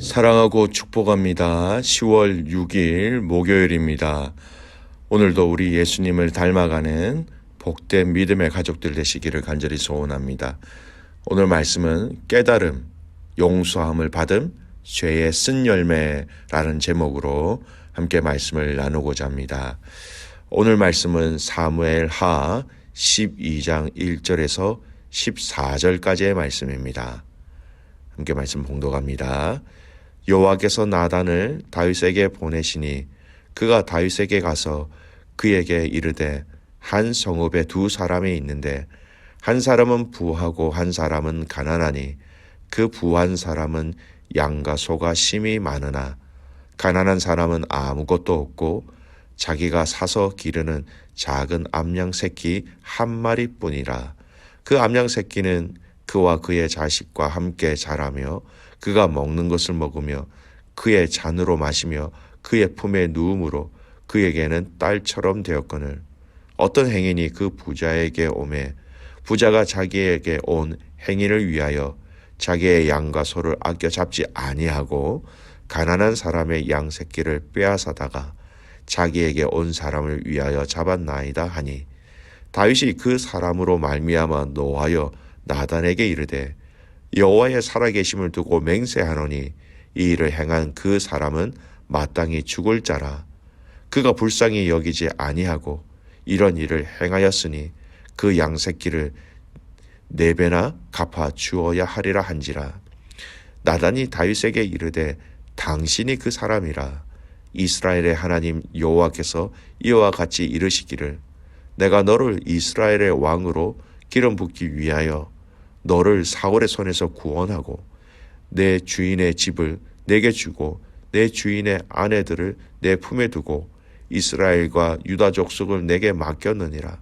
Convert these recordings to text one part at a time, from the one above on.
사랑하고 축복합니다. 10월 6일 목요일입니다. 오늘도 우리 예수님을 닮아가는 복된 믿음의 가족들 되시기를 간절히 소원합니다. 오늘 말씀은 깨달음, 용서함을 받음, 죄의 쓴 열매라는 제목으로 함께 말씀을 나누고자 합니다. 오늘 말씀은 사무엘하 12장 1절에서 14절까지의 말씀입니다. 함께 말씀 봉독합니다. 여호와께서 나단을 다윗에게 보내시니 그가 다윗에게 가서 그에게 이르되 한 성읍에 두 사람이 있는데 한 사람은 부하고 한 사람은 가난하니 그 부한 사람은 양과 소가 심히 많으나 가난한 사람은 아무것도 없고 자기가 사서 기르는 작은 암양 새끼 한 마리뿐이라. 그 암양 새끼는 그와 그의 자식과 함께 자라며 그가 먹는 것을 먹으며 그의 잔으로 마시며 그의 품에 누움으로 그에게는 딸처럼 되었거늘 어떤 행인이 그 부자에게 오매 부자가 자기에게 온 행인을 위하여 자기의 양과 소를 아껴 잡지 아니하고 가난한 사람의 양 새끼를 빼앗아다가 자기에게 온 사람을 위하여 잡았나이다 하니 다윗이 그 사람으로 말미암아 노하여 나단에게 이르되 여호와의 살아계심을 두고 맹세하노니 이 일을 행한 그 사람은 마땅히 죽을 자라. 그가 불쌍히 여기지 아니하고 이런 일을 행하였으니 그 양새끼를 4배나 갚아 주어야 하리라 한지라. 나단이 다윗에게 이르되 당신이 그 사람이라. 이스라엘의 하나님 여호와께서 이와 같이 이르시기를 내가 너를 이스라엘의 왕으로 기름 붓기 위하여 너를 사울의 손에서 구원하고 내 주인의 집을 내게 주고 내 주인의 아내들을 내 품에 두고 이스라엘과 유다 족속을 내게 맡겼느니라.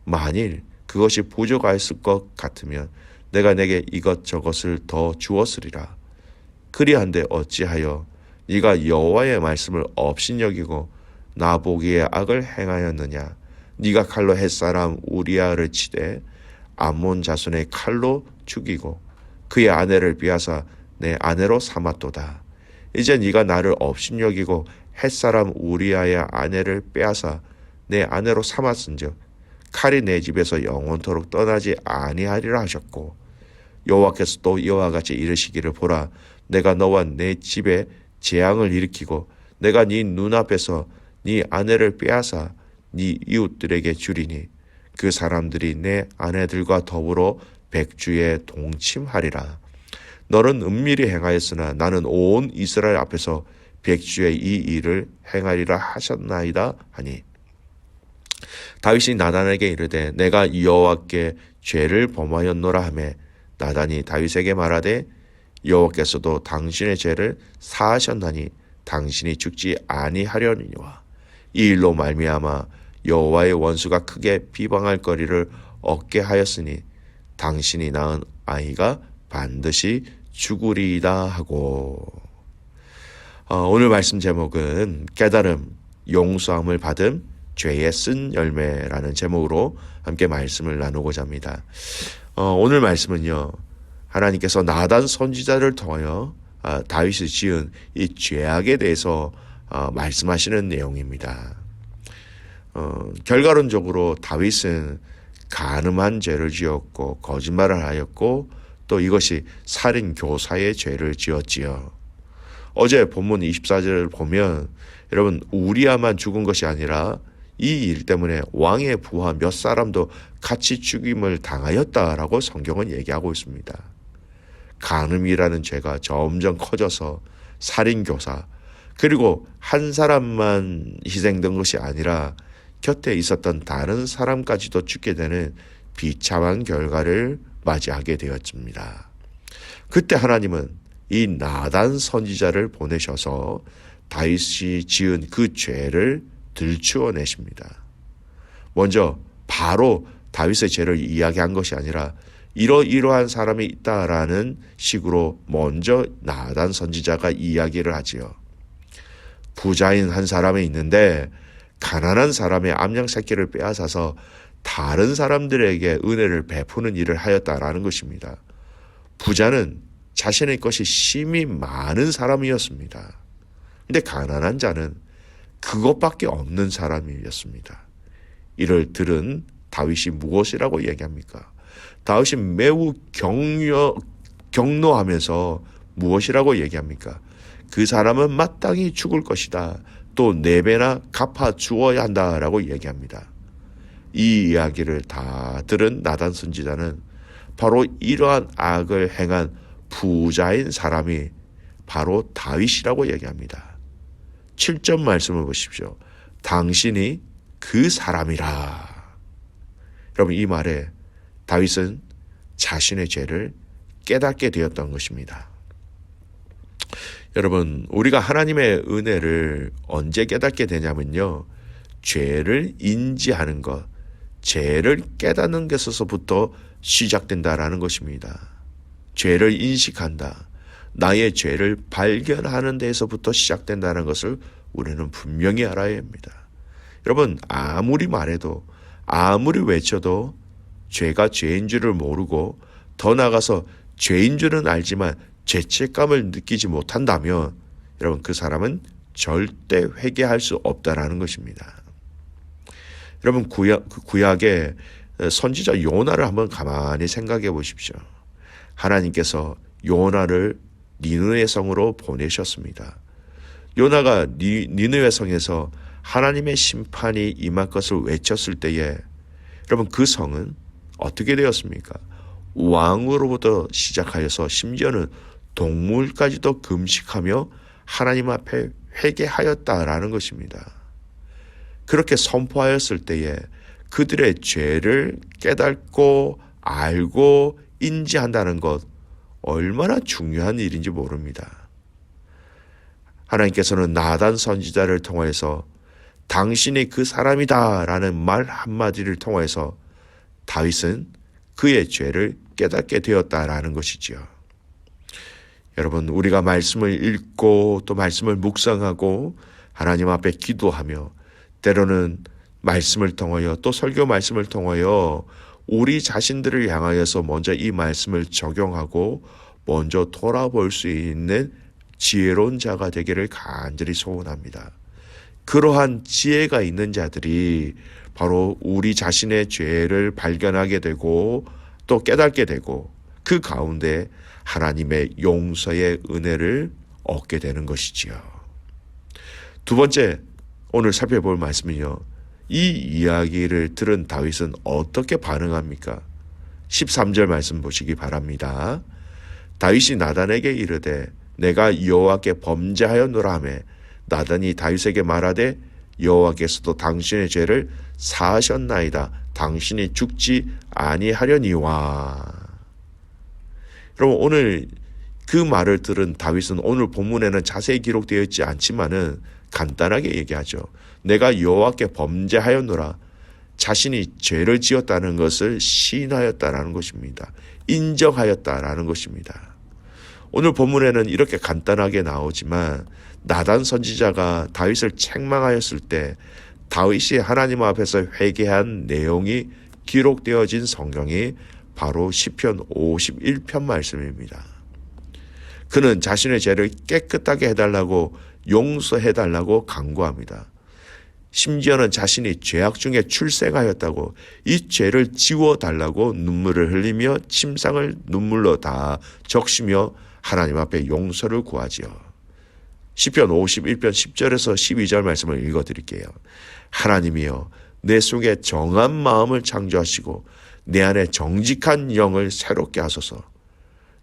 만일 그것이 부족하였을 것 같으면 내가 내게 이것저것을 더 주었으리라. 그리한데 어찌하여 네가 여호와의 말씀을 업신여기고 나보기에 악을 행하였느냐. 네가 칼로 햇사람 우리아를 치되 암몬 자손의 칼로 죽이고 그의 아내를 빼앗아 내 아내로 삼았도다. 이제 네가 나를 업신여기고 햇사람 우리아의 아내를 빼앗아 내 아내로 삼았은즉 칼이 내 집에서 영원토록 떠나지 아니하리라 하셨고 여호와께서 또 이와 같이 이르시기를 보라 내가 너와 내 집에 재앙을 일으키고 내가 네 눈앞에서 네 아내를 빼앗아 네 이웃들에게 주리니 그 사람들이 내 아내들과 더불어 백주에 동침하리라. 너는 은밀히 행하였으나 나는 온 이스라엘 앞에서 백주의 이 일을 행하리라 하셨나이다 하니 다윗이 나단에게 이르되 내가 여호와께 죄를 범하였노라 하매 나단이 다윗에게 말하되 여호와께서도 당신의 죄를 사하셨나니 당신이 죽지 아니하려니와 이 일로 말미암아 여호와의 원수가 크게 비방할 거리를 얻게 하였으니 당신이 낳은 아이가 반드시 죽으리이다 하고. 오늘 말씀 제목은 깨달음, 용서함을 받음, 죄의 쓴 열매라는 제목으로 함께 말씀을 나누고자 합니다. 오늘 말씀은요, 하나님께서 나단 선지자를 통하여 다윗이 지은 이 죄악에 대해서 말씀하시는 내용입니다. 결과론적으로 다윗은 간음한 죄를 지었고 거짓말을 하였고 또 이것이 살인 교사의 죄를 지었지요. 어제 본문 24절을 보면 여러분 우리아만 죽은 것이 아니라 이 일 때문에 왕의 부하 몇 사람도 같이 죽임을 당하였다라고 성경은 얘기하고 있습니다. 간음이라는 죄가 점점 커져서 살인 교사 그리고 한 사람만 희생된 것이 아니라 곁에 있었던 다른 사람까지도 죽게 되는 비참한 결과를 맞이하게 되었습니다. 그때 하나님은 이 나단 선지자를 보내셔서 다윗이 지은 그 죄를 들추어내십니다. 먼저 바로 다윗의 죄를 이야기한 것이 아니라 이러이러한 사람이 있다라는 식으로 먼저 나단 선지자가 이야기를 하지요. 부자인 한 사람이 있는데 가난한 사람의 암양 새끼를 빼앗아서 다른 사람들에게 은혜를 베푸는 일을 하였다라는 것입니다. 부자는 자신의 것이 심히 많은 사람이었습니다. 근데 가난한 자는 그것밖에 없는 사람이었습니다. 이를 들은 다윗이 무엇이라고 얘기합니까? 다윗이 매우 경노하면서 무엇이라고 얘기합니까? 그 사람은 마땅히 죽을 것이다. 또 4배나 갚아 주어야 한다라고 얘기합니다. 이 이야기를 다 들은 나단 선지자는 바로 이러한 악을 행한 부자인 사람이 바로 다윗이라고 얘기합니다. 7절 말씀을 보십시오. 당신이 그 사람이라. 여러분, 이 말에 다윗은 자신의 죄를 깨닫게 되었던 것입니다. 여러분, 우리가 하나님의 은혜를 언제 깨닫게 되냐면요, 죄를 인지하는 것, 죄를 깨닫는 것에서부터 시작된다라는 것입니다. 죄를 인식한다, 나의 죄를 발견하는 데에서부터 시작된다는 것을 우리는 분명히 알아야 합니다. 여러분, 아무리 말해도, 아무리 외쳐도 죄가 죄인 줄을 모르고, 더 나아가서 죄인 줄은 알지만 죄책감을 느끼지 못한다면 여러분, 그 사람은 절대 회개할 수 없다라는 것입니다. 여러분, 구약의 선지자 요나를 한번 가만히 생각해 보십시오. 하나님께서 요나를 니느웨 성으로 보내셨습니다. 요나가 니느웨 성에서 하나님의 심판이 임할 것을 외쳤을 때에 여러분, 그 성은 어떻게 되었습니까? 왕으로부터 시작하여서 심지어는 동물까지도 금식하며 하나님 앞에 회개하였다라는 것입니다. 그렇게 선포하였을 때에 그들의 죄를 깨닫고 알고 인지한다는 것, 얼마나 중요한 일인지 모릅니다. 하나님께서는 나단 선지자를 통해서 당신이 그 사람이다 라는 말 한마디를 통해서 다윗은 그의 죄를 깨닫게 되었다라는 것이지요. 여러분, 우리가 말씀을 읽고 또 말씀을 묵상하고 하나님 앞에 기도하며 때로는 말씀을 통하여 또 설교 말씀을 통하여 우리 자신들을 향하여서 먼저 이 말씀을 적용하고 먼저 돌아볼 수 있는 지혜로운 자가 되기를 간절히 소원합니다. 그러한 지혜가 있는 자들이 바로 우리 자신의 죄를 발견하게 되고 또 깨닫게 되고 그 가운데 하나님의 용서의 은혜를 얻게 되는 것이지요. 두 번째, 오늘 살펴볼 말씀은요, 이 이야기를 들은 다윗은 어떻게 반응합니까? 13절 말씀 보시기 바랍니다. 다윗이 나단에게 이르되 내가 여호와께 범죄하였노라 하매 나단이 다윗에게 말하되 여호와께서도 당신의 죄를 사하셨나이다. 당신이 죽지 아니하려니와. 여러분, 오늘 그 말을 들은 다윗은 오늘 본문에는 자세히 기록되어 있지 않지만은 간단하게 얘기하죠. 내가 여호와께 범죄하였노라. 자신이 죄를 지었다는 것을 시인하였다라는 것입니다. 인정하였다라는 것입니다. 오늘 본문에는 이렇게 간단하게 나오지만 나단 선지자가 다윗을 책망하였을 때 다윗이 하나님 앞에서 회개한 내용이 기록되어진 성경이 바로 시편 51편 말씀입니다. 그는 자신의 죄를 깨끗하게 해달라고 용서해달라고 간구합니다. 심지어는 자신이 죄악 중에 출생하였다고 이 죄를 지워달라고 눈물을 흘리며 침상을 눈물로 다 적시며 하나님 앞에 용서를 구하지요. 시편 51편 10절에서 12절 말씀을 읽어드릴게요. 하나님이여, 내 속에 정한 마음을 창조하시고 내 안에 정직한 영을 새롭게 하소서.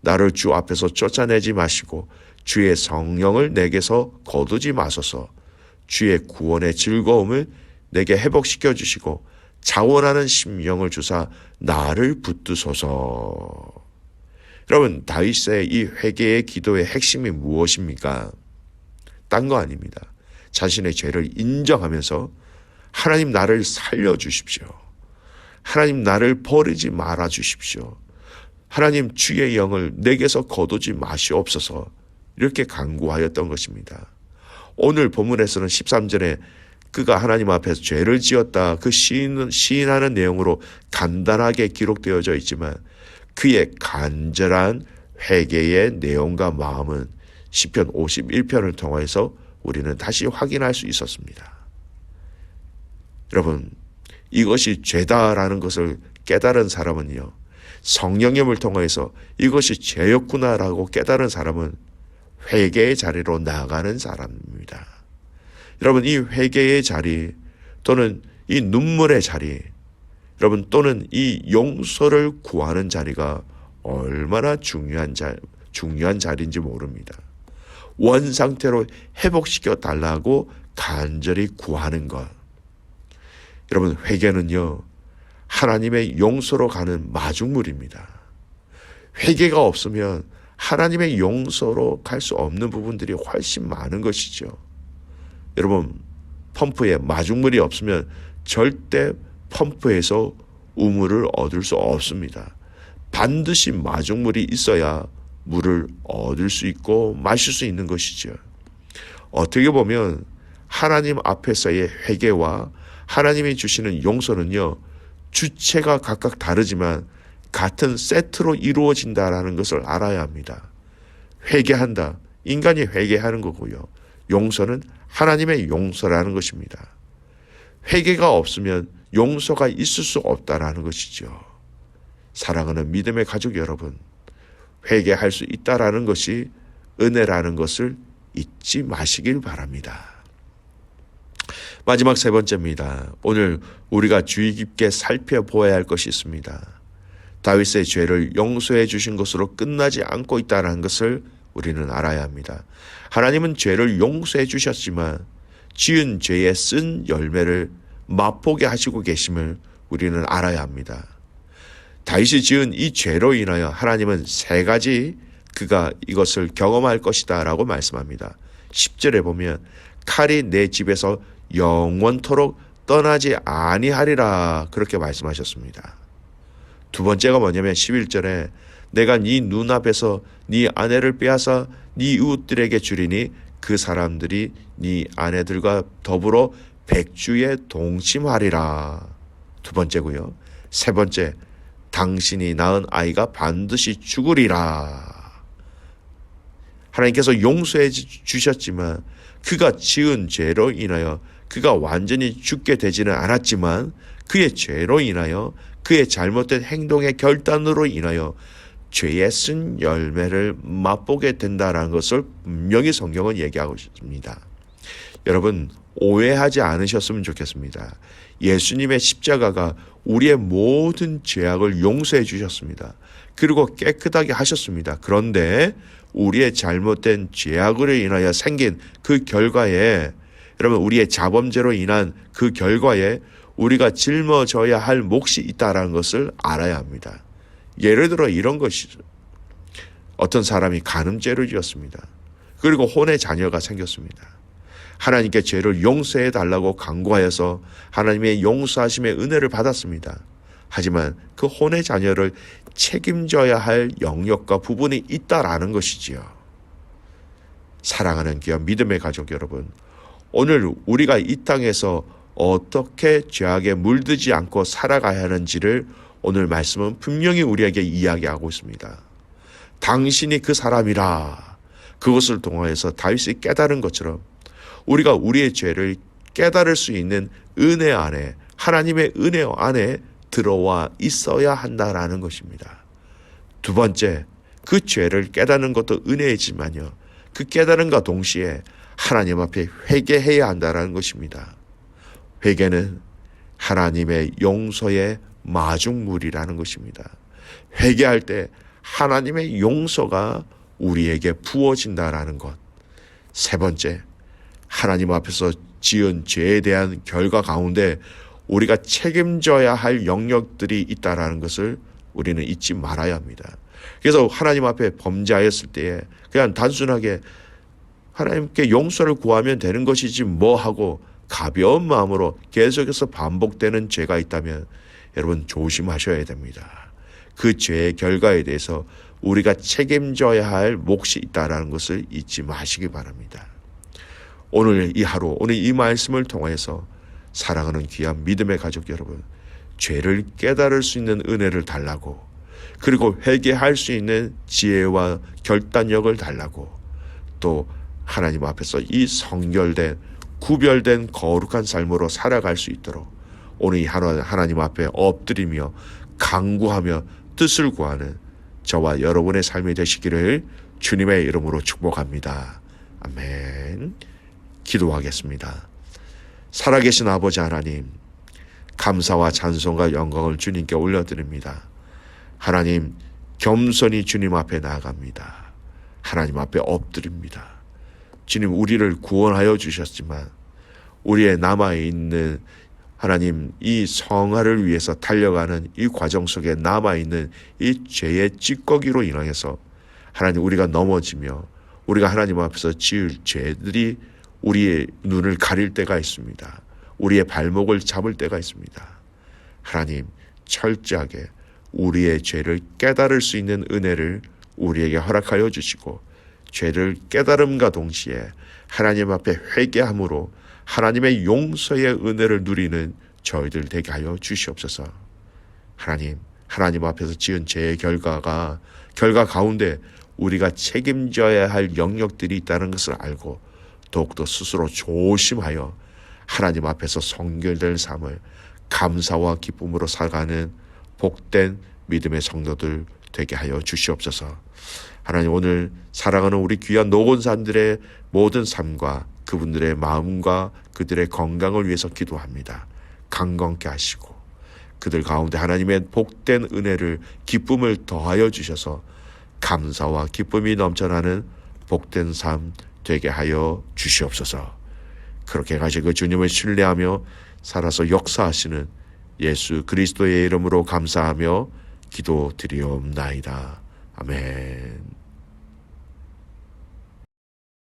나를 주 앞에서 쫓아내지 마시고 주의 성령을 내게서 거두지 마소서. 주의 구원의 즐거움을 내게 회복시켜 주시고 자원하는 심령을 주사 나를 붙드소서. 여러분, 다윗의 이 회개의 기도의 핵심이 무엇입니까? 딴 거 아닙니다. 자신의 죄를 인정하면서 하나님, 나를 살려주십시오. 하나님, 나를 버리지 말아 주십시오. 하나님, 주의 영을 내게서 거두지 마시옵소서. 이렇게 간구하였던 것입니다. 오늘 본문에서는 13절에 그가 하나님 앞에서 죄를 지었다, 그 시인하는 내용으로 간단하게 기록되어져 있지만 그의 간절한 회개의 내용과 마음은 시편 51편을 통해서 우리는 다시 확인할 수 있었습니다. 여러분, 이것이 죄다라는 것을 깨달은 사람은요, 성령님을 통해서 이것이 죄였구나라고 깨달은 사람은 회개의 자리로 나아가는 사람입니다. 여러분, 이 회개의 자리 또는 이 눈물의 자리, 여러분, 또는 이 용서를 구하는 자리가 얼마나 중요한 자리인지 모릅니다. 원 상태로 회복시켜 달라고 간절히 구하는 것. 여러분, 회개는요, 하나님의 용서로 가는 마중물입니다. 회개가 없으면 하나님의 용서로 갈 수 없는 부분들이 훨씬 많은 것이죠. 여러분, 펌프에 마중물이 없으면 절대 펌프에서 우물을 얻을 수 없습니다. 반드시 마중물이 있어야 물을 얻을 수 있고 마실 수 있는 것이죠. 어떻게 보면 하나님 앞에서의 회개와 하나님이 주시는 용서는요, 주체가 각각 다르지만 같은 세트로 이루어진다라는 것을 알아야 합니다. 회개한다. 인간이 회개하는 거고요. 용서는 하나님의 용서라는 것입니다. 회개가 없으면 용서가 있을 수 없다라는 것이죠. 사랑하는 믿음의 가족 여러분, 회개할 수 있다라는 것이 은혜라는 것을 잊지 마시길 바랍니다. 마지막 세 번째입니다. 오늘 우리가 주의 깊게 살펴보아야 할 것이 있습니다. 다윗의 죄를 용서해 주신 것으로 끝나지 않고 있다는 것을 우리는 알아야 합니다. 하나님은 죄를 용서해 주셨지만 지은 죄의 쓴 열매를 맛보게 하시고 계심을 우리는 알아야 합니다. 다윗이 지은 이 죄로 인하여 하나님은 세 가지 그가 이것을 경험할 것이다 라고 말씀합니다. 10절에 보면 칼이 내 집에서 영원토록 떠나지 아니하리라 그렇게 말씀하셨습니다. 두 번째가 뭐냐면 11절에 내가 네 눈앞에서 네 아내를 빼앗아 네 이웃들에게 주리니 그 사람들이 네 아내들과 더불어 백주에 동침하리라. 두 번째고요. 세 번째, 당신이 낳은 아이가 반드시 죽으리라. 하나님께서 용서해 주셨지만 그가 지은 죄로 인하여 그가 완전히 죽게 되지는 않았지만 그의 죄로 인하여 그의 잘못된 행동의 결단으로 인하여 죄의 쓴 열매를 맛보게 된다는 것을 분명히 성경은 얘기하고 있습니다. 여러분, 오해하지 않으셨으면 좋겠습니다. 예수님의 십자가가 우리의 모든 죄악을 용서해 주셨습니다. 그리고 깨끗하게 하셨습니다. 그런데 우리의 잘못된 죄악으로 인하여 생긴 그 결과에, 여러분, 우리의 자범죄로 인한 그 결과에 우리가 짊어져야 할 몫이 있다는 것을 알아야 합니다. 예를 들어 이런 것이죠. 어떤 사람이 간음죄를 지었습니다. 그리고 혼의 자녀가 생겼습니다. 하나님께 죄를 용서해 달라고 간구하여서 하나님의 용서하심의 은혜를 받았습니다. 하지만 그 혼의 자녀를 책임져야 할 영역과 부분이 있다라는 것이지요. 사랑하는 귀한 믿음의 가족 여러분, 오늘 우리가 이 땅에서 어떻게 죄악에 물들지 않고 살아가야 하는지를 오늘 말씀은 분명히 우리에게 이야기하고 있습니다. 당신이 그 사람이라. 그것을 통하여서 다윗이 깨달은 것처럼 우리가 우리의 죄를 깨달을 수 있는 은혜 안에, 하나님의 은혜 안에 들어와 있어야 한다라는 것입니다. 두 번째, 그 죄를 깨닫는 것도 은혜이지만요, 그 깨달음과 동시에 하나님 앞에 회개해야 한다라는 것입니다. 회개는 하나님의 용서의 마중물이라는 것입니다. 회개할 때 하나님의 용서가 우리에게 부어진다라는 것. 세 번째, 하나님 앞에서 지은 죄에 대한 결과 가운데 우리가 책임져야 할 영역들이 있다라는 것을 우리는 잊지 말아야 합니다. 그래서 하나님 앞에 범죄하였을 때에 그냥 단순하게 하나님께 용서를 구하면 되는 것이지 뭐 하고 가벼운 마음으로 계속해서 반복되는 죄가 있다면 여러분 조심하셔야 됩니다. 그 죄의 결과에 대해서 우리가 책임져야 할 몫이 있다는 것을 잊지 마시기 바랍니다. 오늘 이 하루, 오늘 이 말씀을 통해서 사랑하는 귀한 믿음의 가족 여러분, 죄를 깨달을 수 있는 은혜를 달라고, 그리고 회개할 수 있는 지혜와 결단력을 달라고, 또 하나님 앞에서 이 성결된 구별된 거룩한 삶으로 살아갈 수 있도록 오늘 하나님 앞에 엎드리며 간구하며 뜻을 구하는 저와 여러분의 삶이 되시기를 주님의 이름으로 축복합니다. 아멘. 기도하겠습니다. 살아계신 아버지 하나님, 감사와 찬송과 영광을 주님께 올려드립니다. 하나님, 겸손히 주님 앞에 나아갑니다. 하나님 앞에 엎드립니다. 주님, 우리를 구원하여 주셨지만 우리의 남아있는 하나님, 이 성화를 위해서 달려가는 이 과정 속에 남아있는 이 죄의 찌꺼기로 인하여서 하나님, 우리가 넘어지며 우리가 하나님 앞에서 지을 죄들이 우리의 눈을 가릴 때가 있습니다. 우리의 발목을 잡을 때가 있습니다. 하나님, 철저하게 우리의 죄를 깨달을 수 있는 은혜를 우리에게 허락하여 주시고, 죄를 깨달음과 동시에 하나님 앞에 회개함으로 하나님의 용서의 은혜를 누리는 저희들 되게 하여 주시옵소서. 하나님 앞에서 지은 죄의 결과 가운데 우리가 책임져야 할 영역들이 있다는 것을 알고 더욱더 스스로 조심하여 하나님 앞에서 성결될 삶을 감사와 기쁨으로 살아가는 복된 믿음의 성도들 되게 하여 주시옵소서. 하나님, 오늘 사랑하는 우리 귀한 노곤산들의 모든 삶과 그분들의 마음과 그들의 건강을 위해서 기도합니다. 강건케 하시고 그들 가운데 하나님의 복된 은혜를, 기쁨을 더하여 주셔서 감사와 기쁨이 넘쳐나는 복된 삶 되게 하여 주시옵소서. 그렇게 가시고 주님을 신뢰하며 살아서 역사하시는 예수 그리스도의 이름으로 감사하며 기도드리옵나이다. 아멘.